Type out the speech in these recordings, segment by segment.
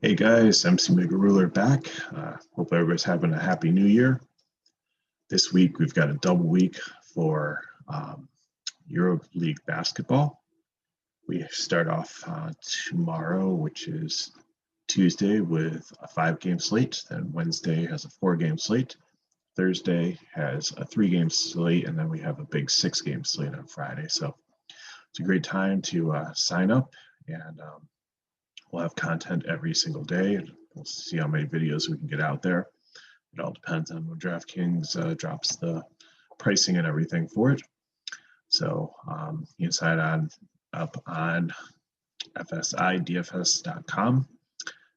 Hey guys, MC MegaRuler back. Hope everybody's having a happy new year. This week we've got a double week for Euroleague basketball. We start off tomorrow, which is Tuesday, with a 5-game slate. Then Wednesday has a 4-game slate. Thursday has a 3-game slate, and then we have a big 6-game slate on Friday. So it's a great time to sign up, and we'll have content every single day. We'll see how many videos we can get out there. It all depends on when Draftkings drops the pricing and everything for it. So you can sign up on DFS.com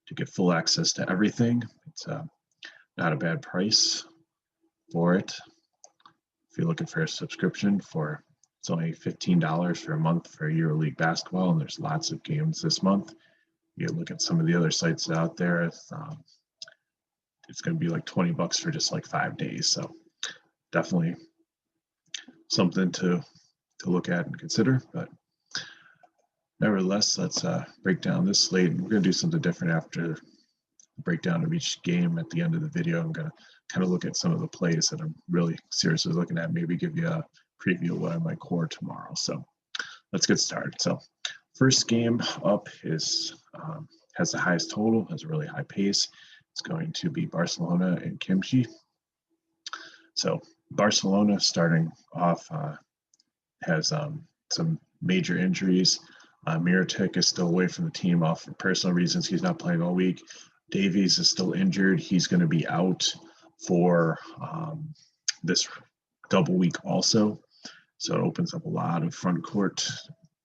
to get full access to everything. It's not a bad price for it. If you're looking for a subscription it's only $15 for a month for EuroLeague basketball, and there's lots of games this month. You look at some of the other sites out there, it's going to be like $20 for just like 5 days. So definitely something to look at and consider. But nevertheless, let's break down this slate. And we're going to do something different after the breakdown of each game. At the end of the video, I'm going to kind of look at some of the plays that I'm really seriously looking at, maybe give you a preview of what I might core tomorrow. So let's get started. So first game up is has the highest total, has a really high pace. It's going to be Barcelona and Kimchi. So Barcelona starting off has some major injuries. Miritic is still away from the team off for personal reasons. He's not playing all week. Davies is still injured. He's going to be out for this double week also. So it opens up a lot of front court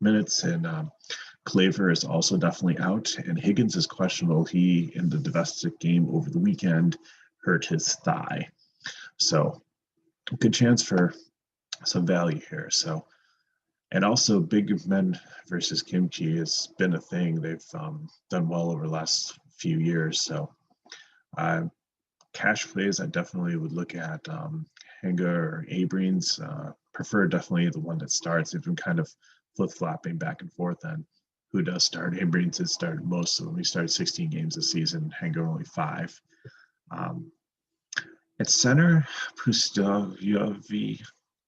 minutes, and Claver is also definitely out, and Higgins is questionable. He, in the domestic game over the weekend, hurt his thigh. So good chance for some value here. So, and also big men versus Kimchi has been a thing. They've done well over the last few years. So cash plays, I definitely would look at Henga or Abrines. Prefer definitely the one that starts. They've been kind of flip-flopping back and forth on who does start. Abrines has started most of them. He started 16 games this season, Henga only 5. At center, Pustovi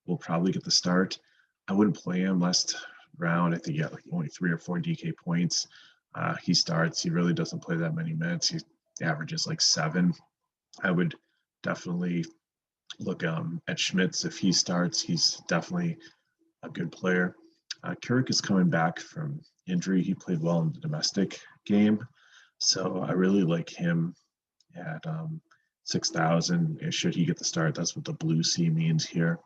will probably get the start. I wouldn't play him last round. I think he got like only 3 or 4 DK points. He starts. He really doesn't play that many minutes. He averages like 7. I would definitely look at Schmitz. If he starts, he's definitely a good player. Keurig is coming back from injury. He played well in the domestic game. So I really like him at 6,000. Should he get the start, that's what the blue C means here.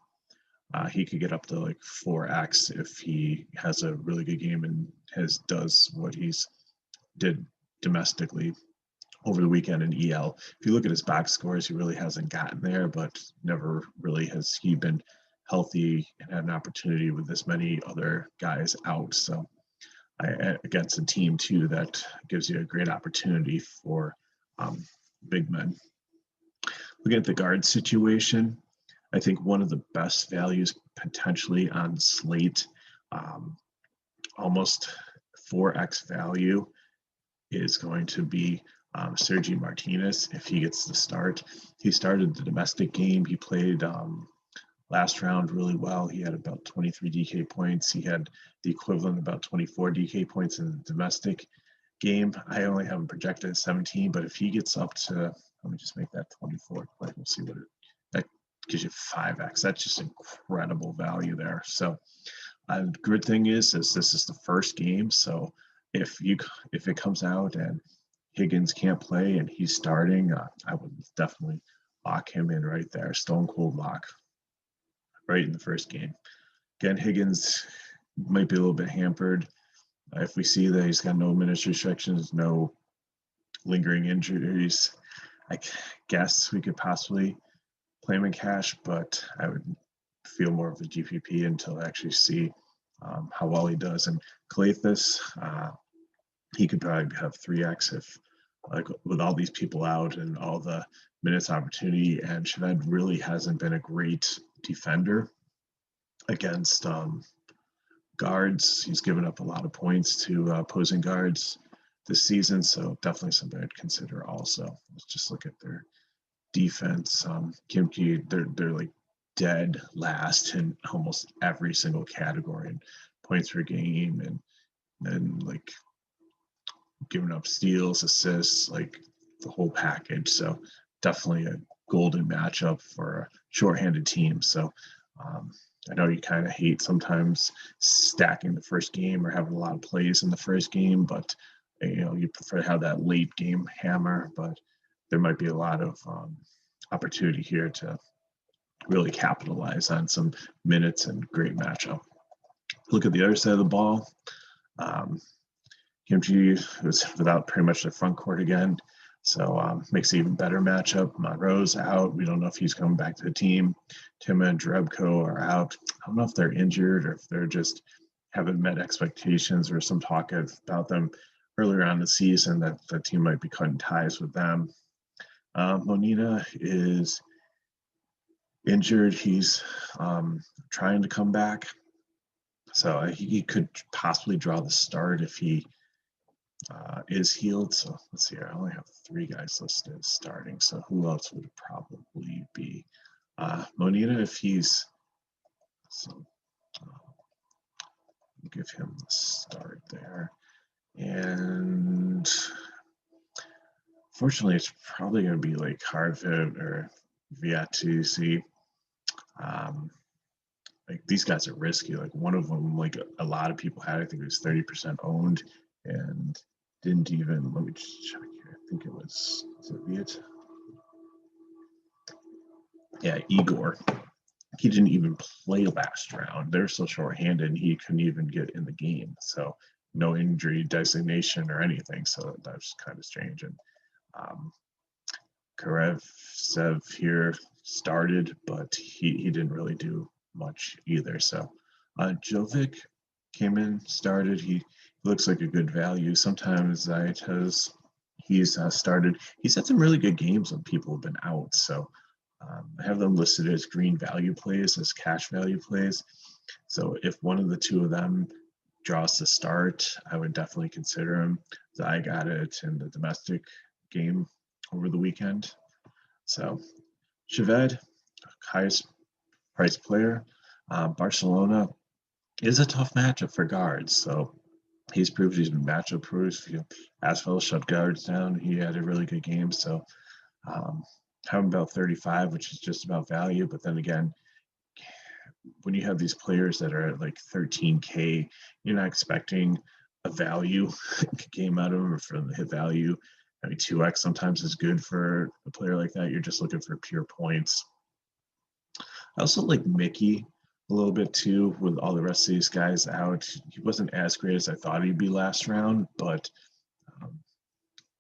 He could get up to like 4x if he has a really good game and does what he's did domestically over the weekend in EL. If you look at his box scores, he really hasn't gotten there, but never really has he been healthy and had an opportunity with this many other guys out. So against a team too, that gives you a great opportunity for big men. Looking at the guard situation, I think one of the best values potentially on slate, almost 4x value, is going to be Sergi Martinez if he gets the start. He started the domestic game. He played last round really well. He had about 23 DK points. He had the equivalent of about 24 DK points in the domestic game. I only have him projected at 17, but if he gets up to, let me just make that 24 quick. We'll see what that gives you 5x. That's just incredible value there. So the good thing is this is the first game. So if it comes out and Higgins can't play and he's starting, I would definitely lock him in right there. Stone cold lock right in the first game. Again, Higgins might be a little bit hampered. If we see that he's got no minutes restrictions, no lingering injuries, I guess we could possibly play him in cash, but I would feel more of a GPP until I actually see how well he does. And Calathis, he could probably have 3x if, like, with all these people out and all the minutes opportunity. And Shaved really hasn't been a great defender against guards. He's given up a lot of points to opposing guards. this season, so definitely something I'd consider also. Let's just look at their defense. Kimchi, they're like dead last in almost every single category in points per game, and then like giving up steals, assists, like the whole package. So definitely a golden matchup for a shorthanded team. So I know you kind of hate sometimes stacking the first game or having a lot of plays in the first game, but you prefer to have that late game hammer. But there might be a lot of opportunity here to really capitalize on some minutes and great matchup. Look at the other side of the ball. Kimchi was without pretty much the front court again, so makes it even better matchup. Monroe's out. We don't know if he's coming back to the team. Tima and Drebko are out. I don't know if they're injured or if they're just haven't met expectations, or some talk about them earlier on the season that the team might be cutting ties with them. Monina is injured. He's trying to come back, so he could possibly draw the start if he is healed. So let's see here. I only have 3 guys listed starting. So who else would it probably be? Monina, if he's give him the start there. And fortunately, it's probably going to be like Hardfit or Viatusi. Like these guys are risky. Like one of them, like a lot of people had, I think it was 30% owned, and didn't even, let me just check here. I think it was it Viet? Yeah, Igor. He didn't even play last round. They're so shorthanded, and he couldn't even get in the game. So no injury designation or anything. So that's kind of strange. And Karevsev here started, but he didn't really do much either. So Jovic came in, started. He looks like a good value. Sometimes Zaitas, he's started. He's had some really good games when people have been out. So I have them listed as green value plays, as cash value plays. So if one of the two of them draws the start, I would definitely consider him. I got it in the domestic game over the weekend. So Chaved, highest priced player. Barcelona is a tough matchup for guards. So he's proved he's been matchup proof. Asphalt shut guards down. He had a really good game. So have him about 35, which is just about value. But then again, when you have these players that are at like 13K, you're not expecting a value game out of them, or for them to hit value. I mean, 2x sometimes is good for a player like that. You're just looking for pure points. I also like Mickey a little bit too, with all the rest of these guys out. He wasn't as great as I thought he'd be last round, but I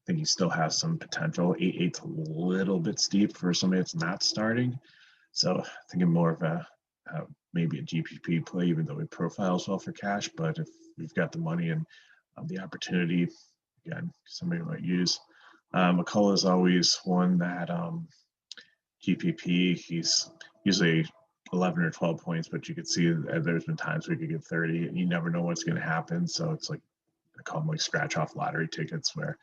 think he still has some potential. 8-8's a little bit steep for somebody that's not starting. So thinking more of a maybe a GPP play, even though he profiles well for cash. But if we've got the money and the opportunity, again, somebody might use. McCullough is always one that GPP, he's usually 11 or 12 points, but you could see that there's been times we could get 30, and you never know what's going to happen. So it's like, I call them like scratch off lottery tickets, where,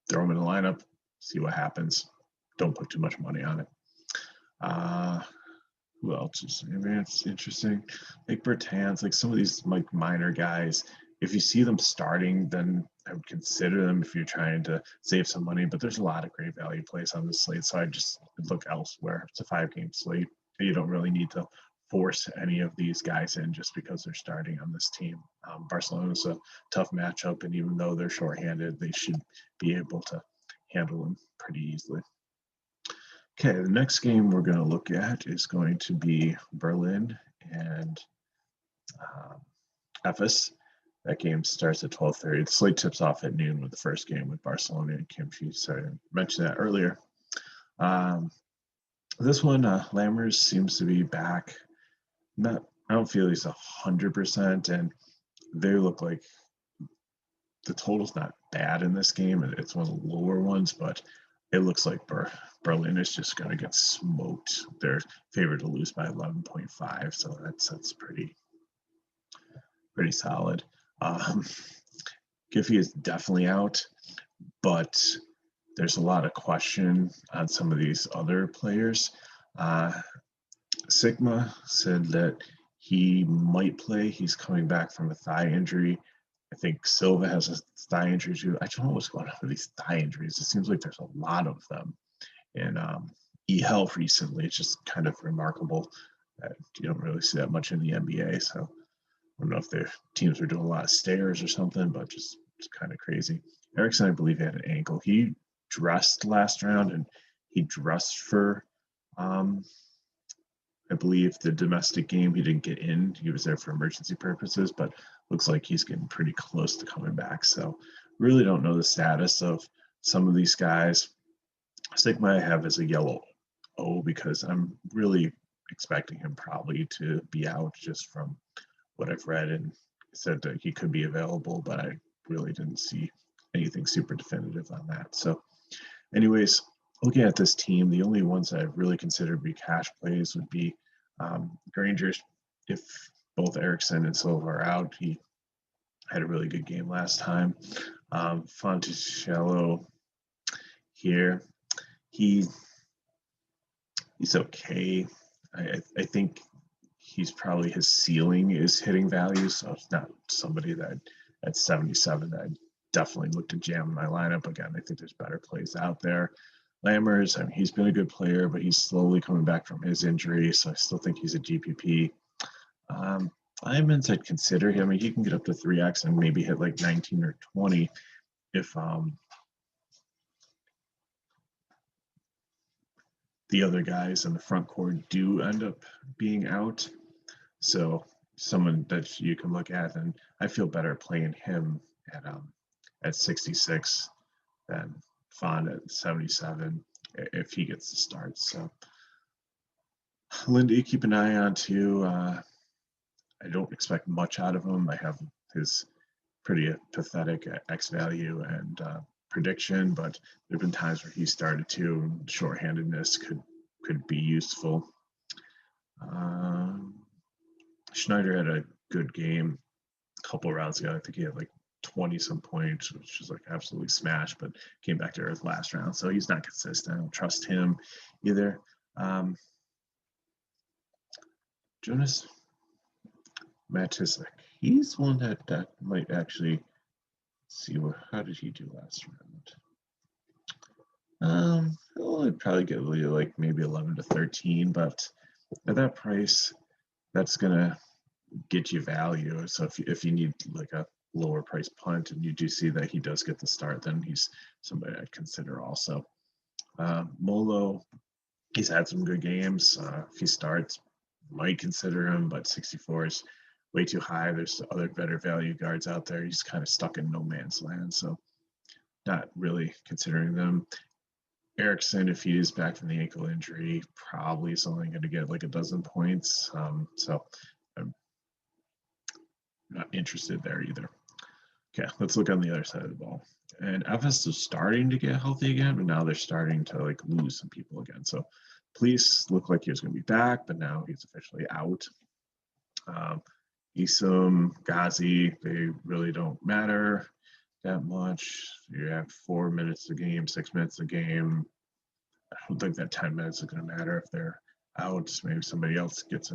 throw them in the lineup, see what happens. Don't put too much money on it. Who else is, it's interesting. Like Bertans, like some of these like minor guys, if you see them starting, then I would consider them if you're trying to save some money. But there's a lot of great value plays on this slate, so I just look elsewhere. It's a 5-game slate. You don't really need to force any of these guys in just because they're starting on this team. Barcelona's a tough matchup, and even though they're shorthanded, they should be able to handle them pretty easily. Okay, the next game we're going to look at is going to be Berlin and Efes. That game starts at 12:30. The slate tips off at noon with the first game with Barcelona and Kimchi. So I mentioned that earlier. This one, Lammers seems to be back. I don't feel he's 100%, and they look like the total's not bad in this game. It's one of the lower ones, but it looks like Berlin is just going to get smoked. They're favored to lose by 11.5, so that's pretty solid. Giffey is definitely out, but there's a lot of question on some of these other players. Sigma said that he might play. He's coming back from a thigh injury. I think Silva has a thigh injury too. I don't know what's going on with these thigh injuries. It seems like there's a lot of them. And eHealth recently, it's just kind of remarkable that you don't really see that much in the NBA. So I don't know if their teams are doing a lot of stairs or something, but just it's kind of crazy. Erickson, I believe, had an ankle. He dressed last round, and he dressed for, I believe, the domestic game. He didn't get in. He was there for emergency purposes, but looks like he's getting pretty close to coming back. So really don't know the status of some of these guys. Sigma I have as a yellow O because I'm really expecting him probably to be out just from what I've read, and said that he could be available, but I really didn't see anything super definitive on that. So anyways, looking at this team, the only ones that I really considered to be cash plays would be Granger. If both Erickson and Silva are out, he had a really good game last time. Fonticello here, he's okay. I think he's probably, his ceiling is hitting value, so it's not somebody that at 77 that I definitely look to jam in my lineup. Again, I think there's better plays out there. Lammers, I mean, he's been a good player, but he's slowly coming back from his injury, so I still think he's a GPP. Lyman's, I'd consider him. I mean, he can get up to 3x and maybe hit like 19 or 20 if the other guys in the front court do end up being out. So someone that you can look at, and I feel better playing him at 66 than Fond at 77 if he gets the start. So Lindy, keep an eye on too. I don't expect much out of him. I have his pretty pathetic X value and prediction, but there have been times where he started to. Shorthandedness could be useful. Schneider had a good game a couple rounds ago. I think he had like 20 some points, which was like absolutely smashed, but came back to earth last round. So he's not consistent. I don't trust him either. Jonas Matisek, he's one that might actually see how did he do last round? He'll probably get like maybe 11 to 13, but at that price, that's gonna get you value. So if you need like a lower price punt and you do see that he does get the start, then he's somebody I'd consider also. Molo, he's had some good games. If he starts, might consider him, but 64 is way too high. There's other better value guards out there. He's kind of stuck in no man's land, so not really considering them. Erickson, if he is back from the ankle injury, probably is only going to get like a dozen points. So I'm not interested there either. Okay, let's look on the other side of the ball. And FS is starting to get healthy again, but now they're starting to like lose some people again. So Police looked like he was going to be back, but now he's officially out. Isom, Ghazi, they really don't matter that much. You have 4 minutes a game, 6 minutes a game. I don't think that 10 minutes is going to matter if they're out. Maybe somebody else gets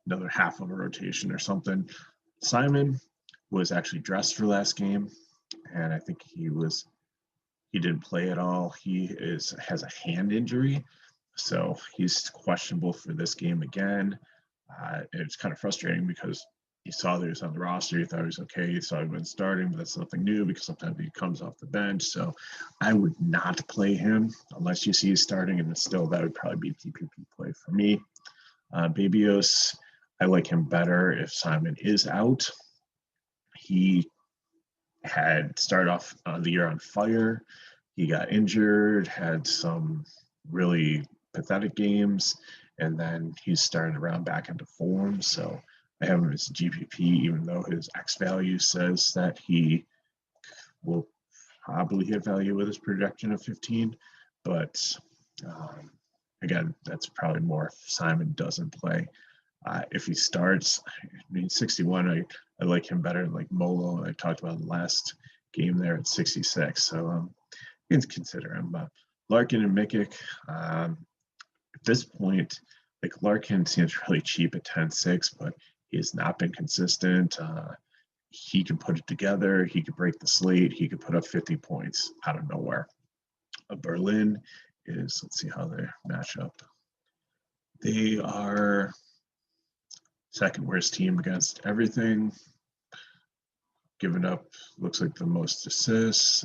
another half of a rotation or something. Simon was actually dressed for last game, and I think he didn't play at all. He has a hand injury, so he's questionable for this game again. It's kind of frustrating because you saw that he was on the roster, you thought he was okay, you saw he wasn't starting, but that's nothing new because sometimes he comes off the bench. So I would not play him unless you see he's starting, and still that would probably be a TPP play for me. Babios, I like him better if Simon is out. He had started off the year on fire. He got injured, had some really pathetic games, and then he's starting to round back into form. So I have him as GPP, even though his X value says that he will probably hit value with his projection of 15. But again, that's probably more if Simon doesn't play. If he starts, I mean, 61, I like him better than like Molo. I talked about in the last game there at 66. So you can consider him. Larkin and Mikic, at this point, like Larkin seems really cheap at 10-6, but he has not been consistent. He can put it together. He could break the slate. He could put up 50 points out of nowhere. Berlin is, let's see how they match up. They are second worst team against everything. Giving up, looks like the most assists,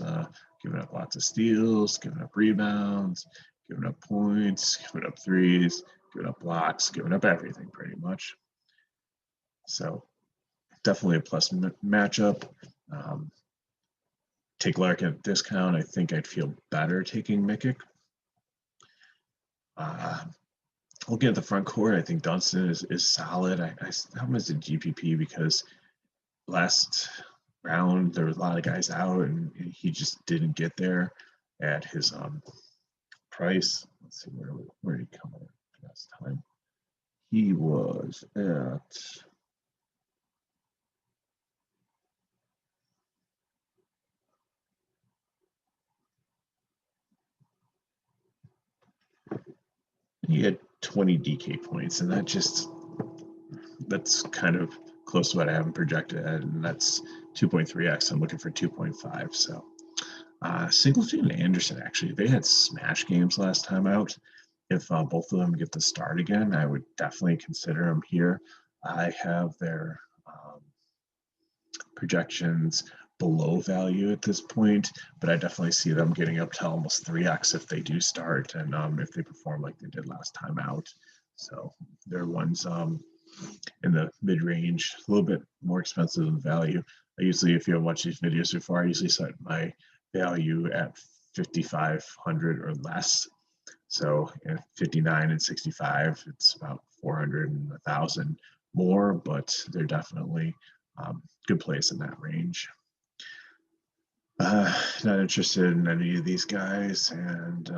giving up lots of steals, giving up rebounds, giving up points, giving up threes, giving up blocks, giving up everything pretty much. So definitely a plus matchup. Take Larkin at discount. I think I'd feel better taking Mikic. Looking at the front court, I think Dunston is solid. I have him as a GPP because last round there was a lot of guys out and he just didn't get there at his price. Let's see, where did he come in last time? He was at he had 20 DK points, and that's kind of close to what I haven't projected at, and that's 2.3x. I'm looking for 2.5. So Singleton and Anderson, actually, they had smash games last time out. If both of them get the start again, I would definitely consider them here. I have their projections below value at this point, but I definitely see them getting up to almost 3x if they do start and if they perform like they did last time out. So they're ones in the mid-range, a little bit more expensive than value. I usually, if you have watched these videos before, I usually set my value at 5,500 or less. So at 59 and 65, it's about 400 and 1,000 more, but they're definitely good place in that range. Not interested in any of these guys. And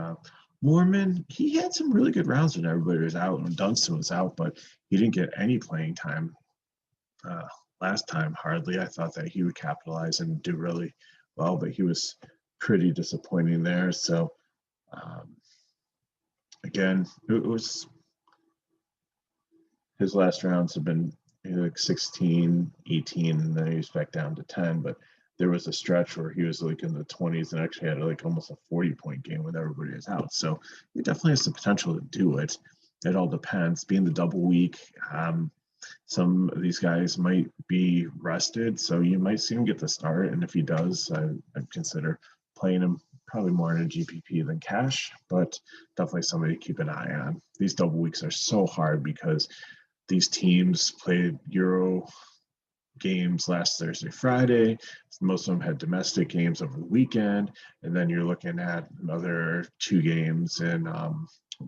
Mormon, he had some really good rounds when everybody was out, when Dunston was out, but he didn't get any playing time last time, hardly. I thought that he would capitalize and do really well, but he was pretty disappointing there. So again, it was his last rounds have been like 16, 18, and then he was back down to 10, but there was a stretch where he was like in the 20s and actually had like almost a 40-point game when everybody was out. So he definitely has the potential to do it. It all depends. Being the double week, some of these guys might be rested, so you might see him get the start. And if he does, I'd consider playing him probably more in a GPP than cash, but definitely somebody to keep an eye on. These double weeks are so hard because these teams played Euro games last Thursday, Friday. Most of them had domestic games over the weekend, and then you're looking at another 2 games in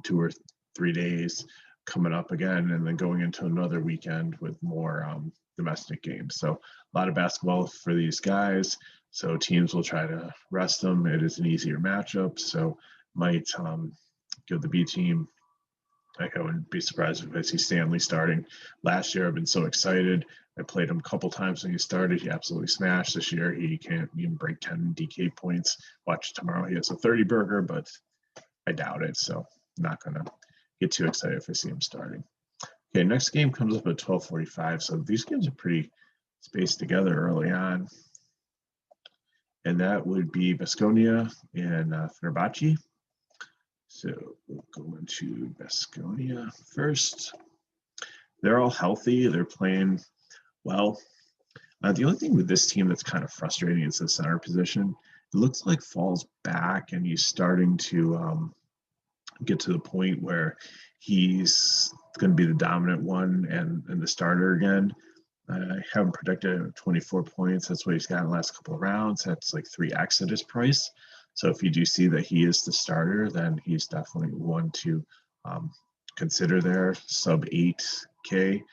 2 or 3 days coming up again, and then going into another weekend with more domestic games. So a lot of basketball for these guys. So teams will try to rest them. It is an easier matchup, so might give the B team. Like, I wouldn't be surprised if I see Stanley starting. Last year, I've been so excited. I played him a couple times when he started. He absolutely smashed. This year, he can't even break 10 DK points. Watch tomorrow. He has a 30 burger, but I doubt it. So I'm not going to get too excited if I see him starting. Okay, next game comes up at 12:45. So these games are pretty spaced together early on. And that would be Baskonia and Fenerbahce. So we'll go into Baskonia first. They're all healthy. They're playing well. The only thing with this team that's kind of frustrating is the center position. It looks like Fall's back and he's starting to get to the point where he's going to be the dominant one and the starter again. I haven't predicted 24 points. That's what he's got in the last couple of rounds. That's like 3x at his price. So if you do see that he is the starter, then he's definitely one to consider there. Sub 8K,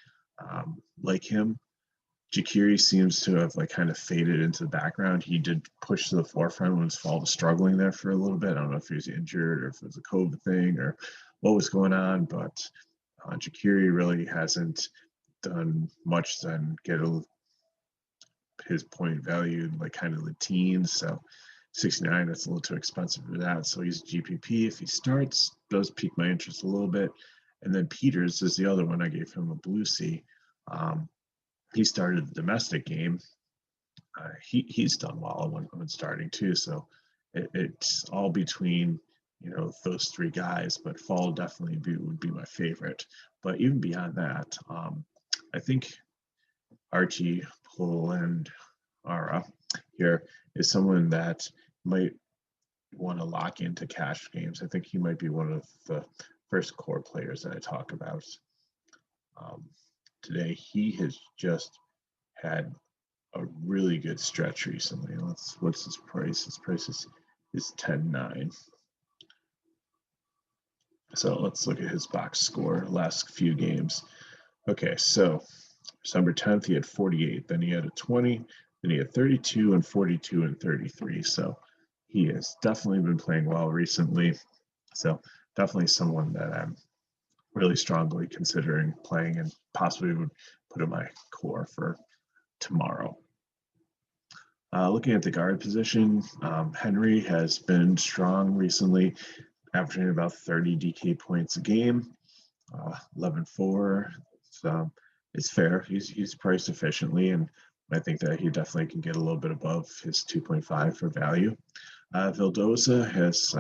like him. Jakiri seems to have like kind of faded into the background. He did push to the forefront when Fall was struggling there for a little bit. I don't know if he was injured or if it was a COVID thing or what was going on, but Jakiri really hasn't done much than get his point value in like kind of the teens. So 69, that's a little too expensive for that. So he's GPP. If he starts, does pique my interest a little bit. And then Peters is the other one. I gave him a blue C. He started the domestic game. He's done well when starting too. So it's all between, you know, those three guys, but Fall definitely would be my favorite. But even beyond that, I think Archie Pull and Ara here is someone that might want to lock into cash games. I think he might be one of the first core players that I talk about today. He has just had a really good stretch recently. What's his price? His price is 10.9. So let's look at his box score last few games. Okay, so December 10th, he had 48. Then he had a 20. Then he had 32 and 42 and 33. So he has definitely been playing well recently. So definitely someone that I'm really strongly considering playing and possibly would put in my core for tomorrow. Looking at the guard position, Henry has been strong recently, averaging about 30 DK points a game, 11.4. So it's fair. He's priced efficiently, and I think that he definitely can get a little bit above his 2.5 for value. Vildosa has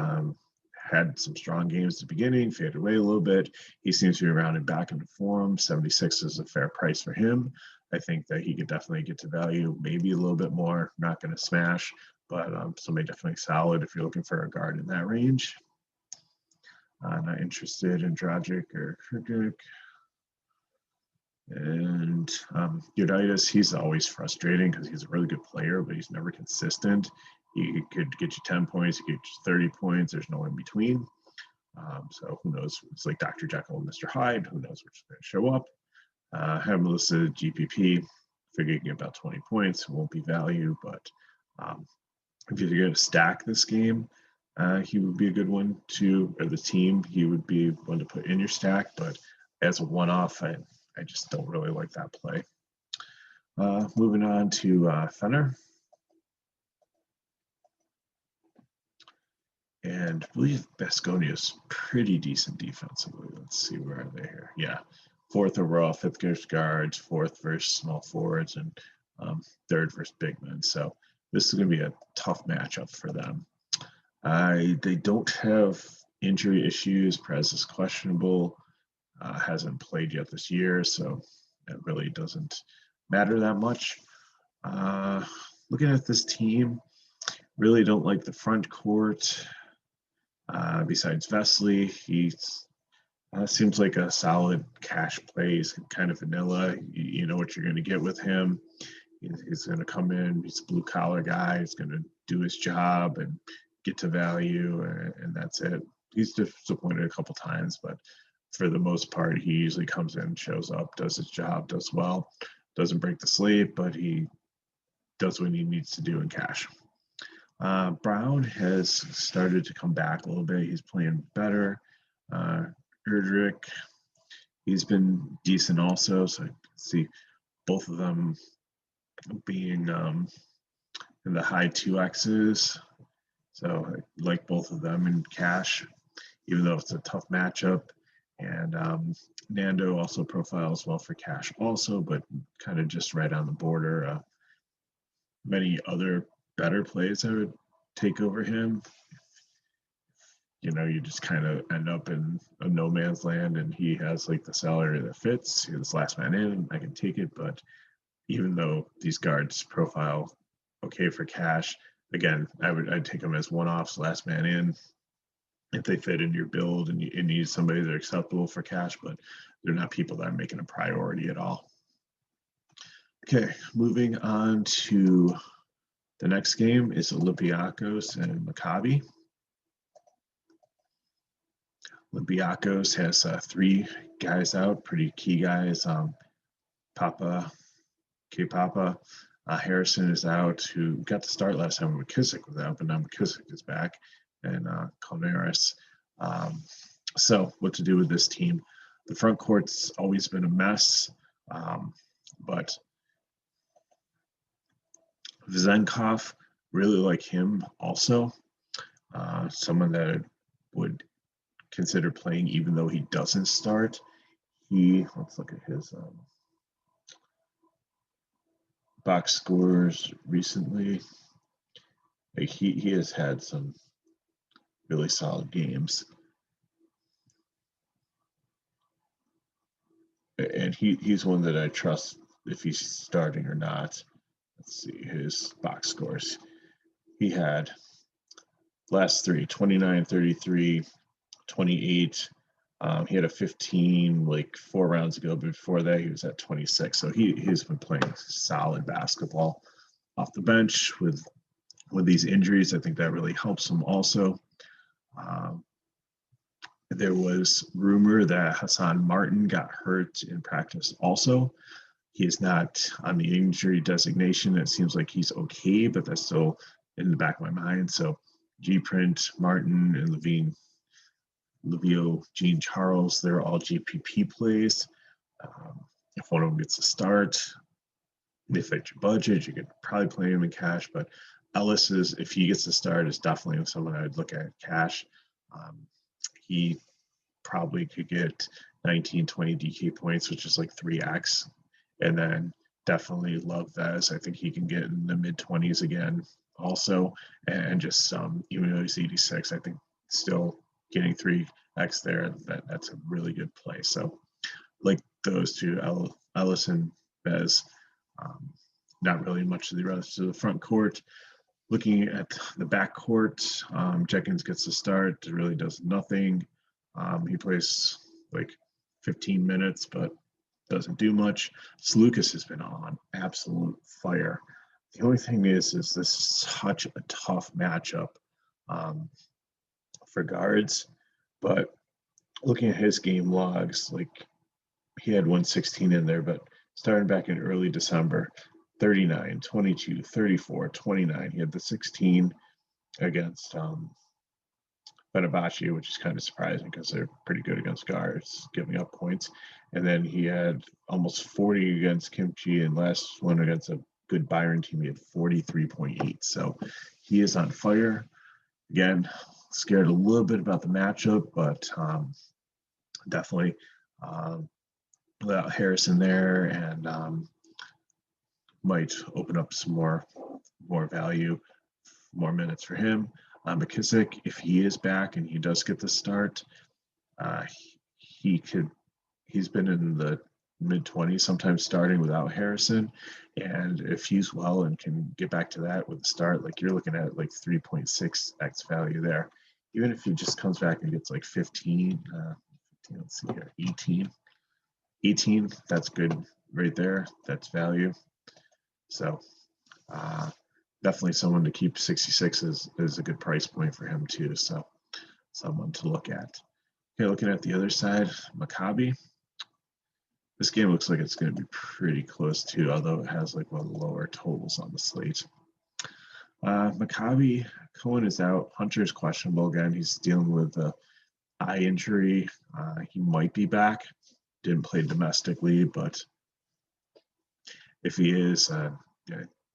had some strong games at the beginning, faded away a little bit. He seems to be rounding back into form. 76 is a fair price for him. I think that he could definitely get to value, maybe a little bit more. Not going to smash, but somebody definitely solid if you're looking for a guard in that range. Not interested in Dragic or Krkic. And Euditis, he's always frustrating because he's a really good player, but he's never consistent. He could get you 10 points, he could get you 30 points. There's no in between. So who knows? It's like Dr. Jekyll and Mr. Hyde. Who knows which is going to show up? Have him listed GPP. Figure you can get about 20 points. It won't be value, but if you're going to stack this game, he would be a good one to, or the team, he would be one to put in your stack. But as a one-off, I just don't really like that play. Moving on to Fenner. And I believe Baskonia is pretty decent defensively. Let's see, where are they here? Yeah, 4th overall, 5th versus guards, 4th versus small forwards, and 3rd versus big men. So this is going to be a tough matchup for them. They don't have injury issues. Perez is questionable, hasn't played yet this year, so it really doesn't matter that much. Looking at this team, really don't like the front court. Besides Vesely, he seems like a solid cash play. He's kind of vanilla. You know what you're going to get with him. He's going to come in. He's a blue-collar guy. He's going to do his job and get to value, and that's it. He's disappointed a couple times, but for the most part, he usually comes in, shows up, does his job, does well, doesn't break the slate, but he does what he needs to do in cash. Brown has started to come back a little bit. He's playing better. Erdrich, he's been decent also. So I can see both of them being in the high 2Xs. So I like both of them in cash, even though it's a tough matchup. And Nando also profiles well for cash also, but kind of just right on the border. Many other better plays I would take over him. You know, you just kind of end up in a no man's land, and he has like the salary that fits. He's last man in. I can take it, but even though these guards profile okay for cash, again, I'd take them as one-offs, last man in, if they fit in your build and you need somebody that are acceptable for cash, but they're not people that I'm making a priority at all. Okay, moving on to the next game is Olympiacos and Maccabi. Olympiacos has 3 guys out, pretty key guys. Papa, Harrison is out, who got the start last time when McKissick was out, but now McKissick is back, and Colmenares. So what to do with this team? The front court's always been a mess, but Zenkov, really like him also. Someone that I would consider playing even though he doesn't start. Let's look at his box scores recently. Like he has had some really solid games. And he's one that I trust if he's starting or not. Let's see his box scores. He had last three, 29, 33, 28. He had a 15 like 4 rounds ago, but before that he was at 26. So he's been playing solid basketball off the bench with these injuries. I think that really helps him also. There was rumor that Hassan Martin got hurt in practice also. He is not on the injury designation. It seems like he's okay, but that's still in the back of my mind. So G-Print, Martin, and Levio, Jean Charles, they're all GPP plays. If one of them gets a start, they fit your budget, you could probably play him in cash, but Ellis is, if he gets a start, is definitely someone I'd look at cash. He probably could get 19, 20 DK points, which is like 3x. And then definitely love Vez. I think he can get in the mid 20s again also. And just even though he's 86, I think still getting 3x there, that's a really good play. So like those two, Ellis and Vez. Not really much of the rest of the front court. Looking at the back court, Jenkins gets the start, really does nothing. He plays like 15 minutes, but doesn't do much. Lucas has been on absolute fire. The only thing is this is such a tough matchup for guards. But looking at his game logs, like he had 116 in there, but starting back in early December, 39, 22, 34, 29. He had the 16 against Fenerbahce, which is kind of surprising because they're pretty good against guards, giving up points. And then he had almost 40 against Kimchi, and last one against a good Bayern team, he had 43.8. So he is on fire. Again, scared a little bit about the matchup, but definitely without Harrison there, and might open up some more value, more minutes for him. McKissick, if he is back and he does get the start, he's been in the mid 20s, sometimes starting without Harrison. And if he's well and can get back to that with the start, like you're looking at like 3.6x value there. Even if he just comes back and gets like 15, let's see here, 18, that's good right there. That's value. So definitely someone to keep. 66 is a good price point for him too. So someone to look at. Okay, looking at the other side, Maccabi. This game looks like it's going to be pretty close too, although it has like one of the lower totals on the slate. Maccabi, Cohen is out. Hunter's questionable again. He's dealing with an eye injury. He might be back. Didn't play domestically, but if he is,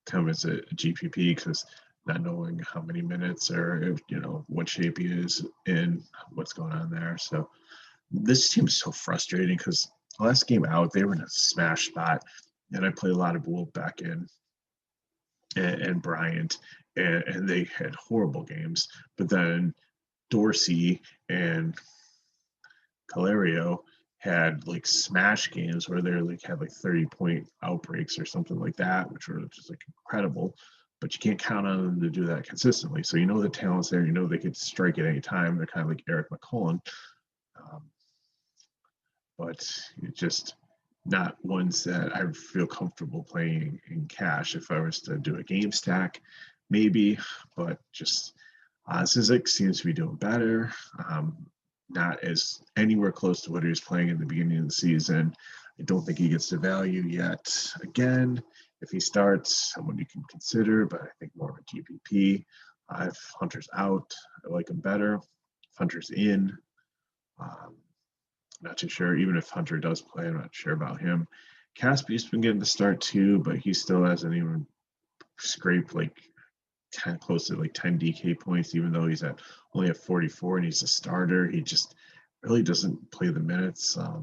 come as a GPP because not knowing how many minutes or what shape he is in, what's going on there. So this team is so frustrating because last game out they were in a smash spot, and I played a lot of Wolf back in and Bryant, and they had horrible games. But then Dorsey and Calerio had like smash games where they're like had like 30-point outbreaks or something like that, which were just like incredible. But you can't count on them to do that consistently. So the talent's there. They could strike at any time. They're kind of like Eric McCullen, but it's just not ones that I feel comfortable playing in cash. If I was to do a game stack, maybe, but just Zizic seems to be doing better. Not as anywhere close to what he was playing in the beginning of the season. I don't think he gets the value yet. Again, if he starts, someone you can consider, but I think more of a GPP. If Hunter's out, I like him better. If Hunter's in, not too sure. Even if Hunter does play, I'm not sure about him. Caspi's been getting the start too, but he still hasn't even scrape like kind of close to like 10 DK points, even though he's only at 44 and he's a starter. He just really doesn't play the minutes. I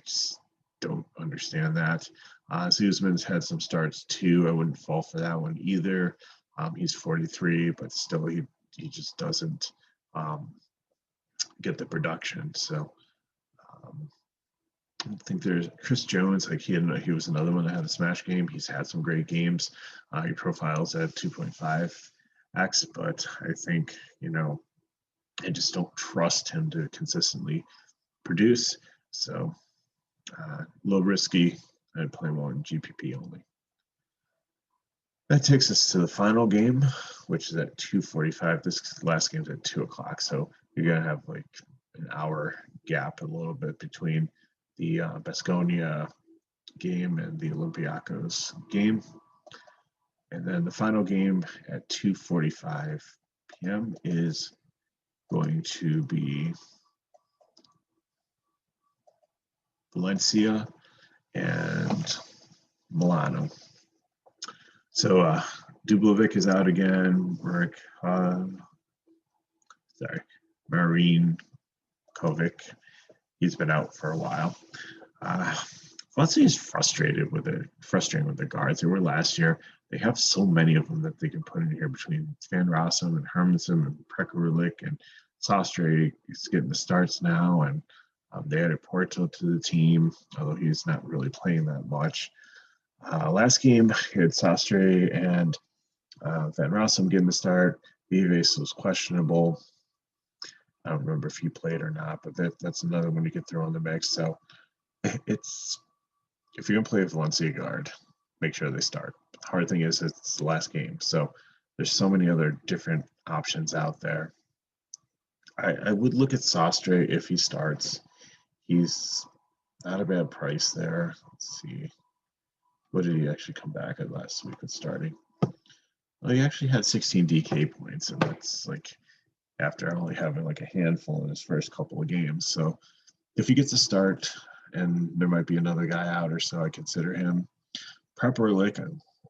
just don't understand that. Zuzman's had some starts too. I wouldn't fall for that one either. He's 43, but still he just doesn't get the production. So I think there's Chris Jones. Like he was another one that had a smash game. He's had some great games. He profiles at 2.5x, but I think I just don't trust him to consistently produce. So a little risky. I'd play more in GPP only. That takes us to the final game, which is at 2:45. This last game's at 2 o'clock, so you're gonna have like an hour gap, a little bit between the Baskonia game and the Olympiacos game. And then the final game at 2:45 p.m. is going to be Valencia and Milano. So Dublovic is out again. Marine Kovic. He's been out for a while. Valencia is frustrating with the guards. They were last year. They have so many of them that they can put in here between Van Rossum and Hermansen and Prekulic and Sastre is getting the starts now, and they added Porto to the team, although he's not really playing that much. Last game, he had Sastre and Van Rossum getting the start. Vives was questionable. I don't remember if he played or not, but that's another one you could throw in the mix. So it's, if you're going to play a Valencia guard, make sure they start. The hard thing is it's the last game. So there's so many other different options out there. I would look at Sastre if he starts. He's not a bad price there. Let's see. What did he actually come back at last week with starting? Well, he actually had 16 DK points, and that's like after only having like a handful in his first couple of games. So if he gets a start and there might be another guy out or so, I consider him. Prekulic,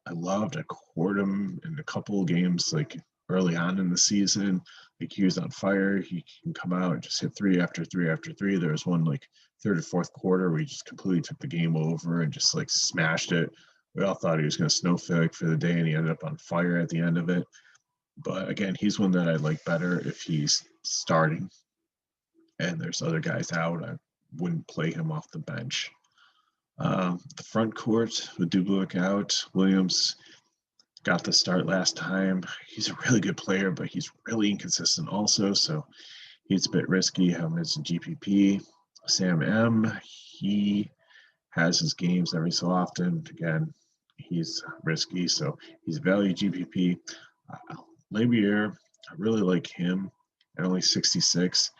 I loved. I courted him in a couple of games like early on in the season. Like he was on fire. He can come out and just hit 3 after 3 after 3. There was one like third or fourth quarter where he just completely took the game over and just like smashed it. We all thought he was going to snowflake for the day, and he ended up on fire at the end of it. But again, he's one that I like better if he's starting and there's other guys out. I wouldn't play him off the bench. The front court with Dublovic out, Williams got the start last time. He's a really good player, but he's really inconsistent also, so he's a bit risky having his GPP. Sam M, he has his games every so often. Again, he's risky, so he's value GPP. Labier, I really like him at only 66.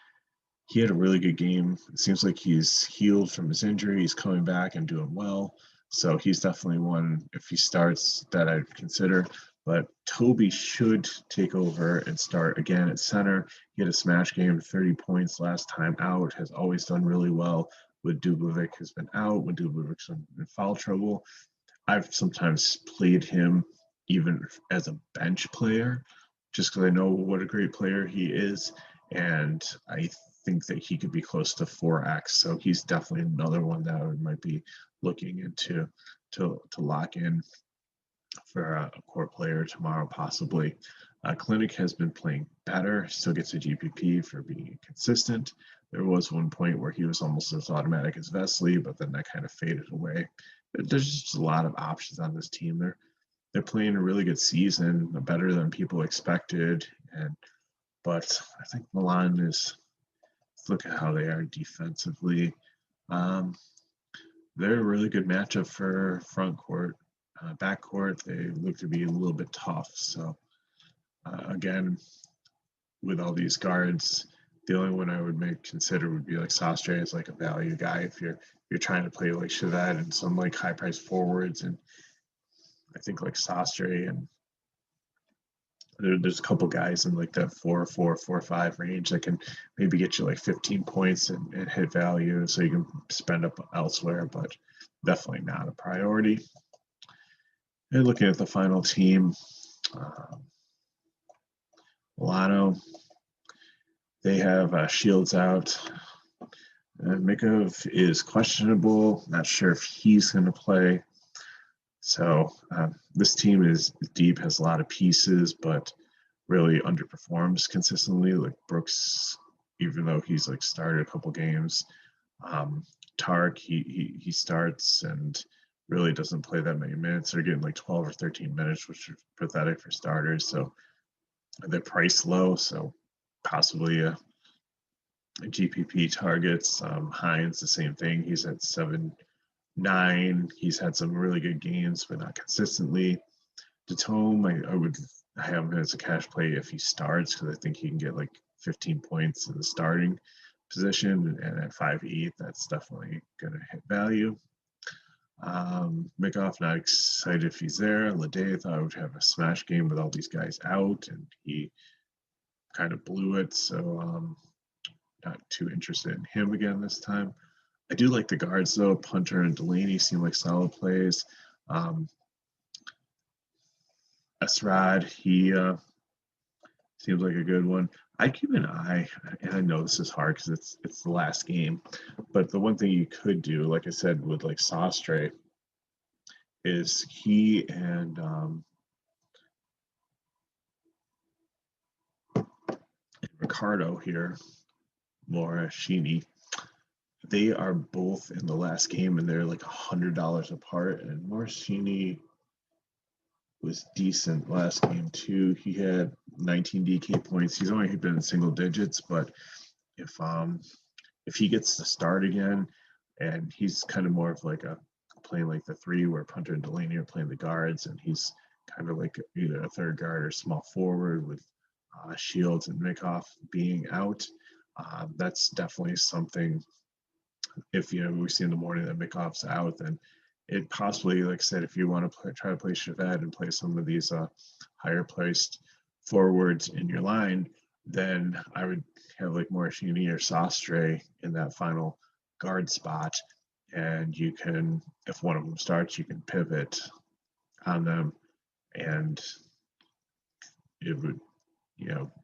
He had a really good game. It seems like he's healed from his injury. He's coming back and doing well. So he's definitely one, if he starts, that I'd consider. But Toby should take over and start again at center. He had a smash game, 30 points last time out, has always done really well when Dublovic has been out, when Dublovic's in foul trouble. I've sometimes played him even as a bench player, just because I know what a great player he is. And I think that he could be close to 4x. So he's definitely another one that I might be looking into to lock in for a core player tomorrow, possibly. Clinic has been playing better, still gets a GPP for being consistent. There was one point where he was almost as automatic as Vesely, but then that kind of faded away. There's just a lot of options on this team. They're playing a really good season, better than people expected. But I think Milan is, look at how they are defensively. They're a really good matchup for front court. Back court, they look to be a little bit tough. So again, with all these guards, the only one I would consider would be like Sastre as like a value guy if you're trying to play like Chavet and some like high price forwards. And I think like Sastre, and there's a couple guys in like that 4-4, 4-5 range that can maybe get you like 15 points and hit value, so you can spend up elsewhere, but definitely not a priority. And looking at the final team, Milano, they have Shields out. Mikov is questionable. Not sure if he's going to play. So this team is deep, has a lot of pieces, but really underperforms consistently. Like Brooks, even though he's like started a couple games, Tark he starts and really doesn't play that many minutes. They're getting like 12 or 13 minutes, which is pathetic for starters. So they're priced low, so possibly a GPP targets. Hines, the same thing. He's at 7-9. He's had some really good games, but not consistently. DeTome, I would have him as a cash play if he starts, because I think he can get like 15 points in the starting position, and at 5'8", that's definitely going to hit value. Mikoff, not excited if he's there. Lede thought I would have a smash game with all these guys out, and he kind of blew it, so not too interested in him again this time. I do like the guards, though. Punter and Delaney seem like solid plays. Esrad, he seems like a good one. I keep an eye, and I know this is hard because it's the last game, but the one thing you could do, like I said, with like Sastre, is he and Ricardo here, Morashini, they are both in the last game, and they're like $100 apart. And Morashini was decent last game too. He had 19 DK points. He's only been in single digits, but if he gets to start again, and he's kind of more of like a playing like the 3 where Punter and Delaney are playing the guards, and he's kind of like either a third guard or small forward with Shields and Mikoff being out. That's definitely something. If we see in the morning that Mikoff's out, then it possibly, like I said, if you want to try to play Shaved and play some of these higher priced forwards in your line, then I would have like Morashini or Sastre in that final guard spot, and you can, if one of them starts, you can pivot on them, and it would,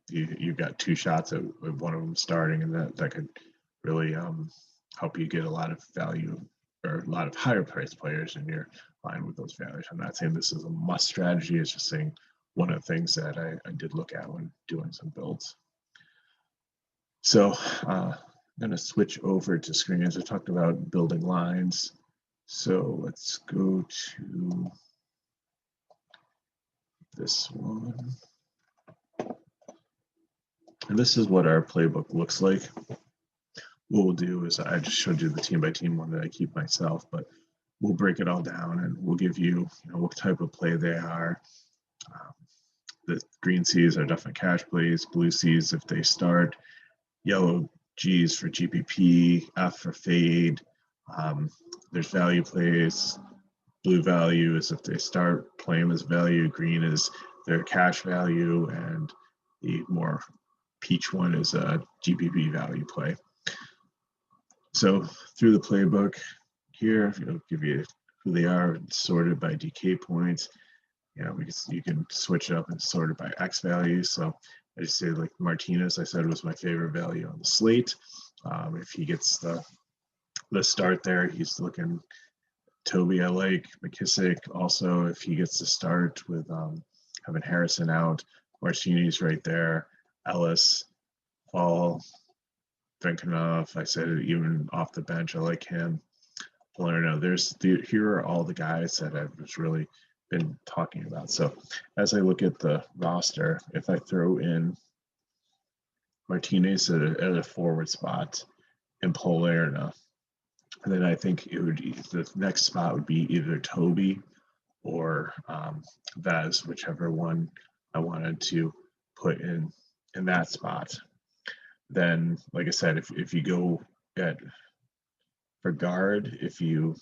you've got 2 shots at one of them starting, and that could really help you get a lot of value or a lot of higher priced players in your line with those values. I'm not saying this is a must strategy. It's just saying one of the things that I did look at when doing some builds. So I'm going to switch over to screens. I talked about building lines. So let's go to this one. And this is what our playbook looks like. What we'll do is, I just showed you the team by team one that I keep myself, but we'll break it all down and we'll give you, what type of play they are. The green C's are definitely cash plays, blue C's if they start, yellow G's for GPP, F for fade. There's value plays. Blue value is if they start, playing as value. Green is their cash value, and the more peach one is a GPP value play. So through the playbook here, it'll give you who they are, sorted by DK points. You can switch it up and sort it by X values. So I just say like Martinez, I said was my favorite value on the slate. If he gets the start there, he's looking. Toby, I like. McKissick also, if he gets to start with having Harrison out. Marcini's right there. Ellis, Fall, Venkanov. I said it even off the bench. I like him. Palermo. Here are all the guys that I've just really been talking about. So as I look at the roster, if I throw in Martinez at a forward spot and Palermo, and then I think the next spot would be either Toby or Vaz, whichever one I wanted to put in that spot. Then, like I said, if you go for guard, if you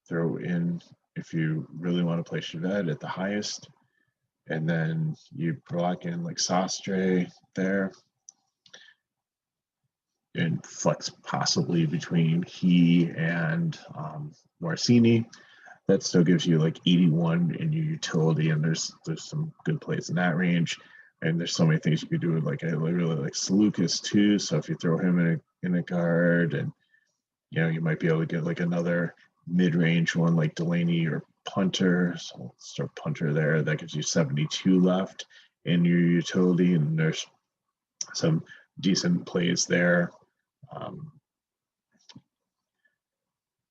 throw in, if you really want to play Shaved at the highest, and then you block in like Sastre there, and flex possibly between he and Morcini, that still gives you like 81 in your utility, and there's some good plays in that range. And there's so many things you could do with, like, I really like Seleucus too. So if you throw him in a guard, and you might be able to get like another mid-range one like Delaney or Punter. So let's start Punter there. That gives you 72 left in your utility, and there's some decent plays there.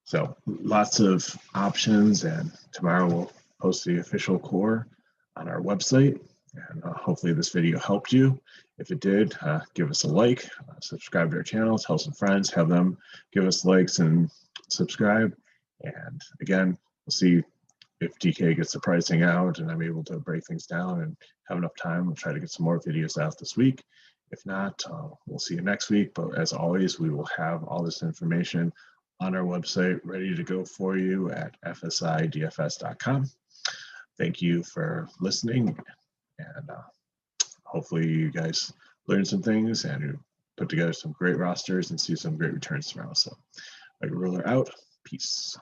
So lots of options, and tomorrow we'll post the official core on our website, and hopefully this video helped you. If it did, give us a like, subscribe to our channel, tell some friends, have them give us likes and subscribe. And again, we'll see if DK gets the pricing out and I'm able to break things down and have enough time. We'll try to get some more videos out this week. If not, we'll see you next week. But as always, we will have all this information on our website ready to go for you at fsidfs.com. Thank you for listening, and hopefully you guys learn some things and put together some great rosters and see some great returns tomorrow. So, MegaRuler out. Peace.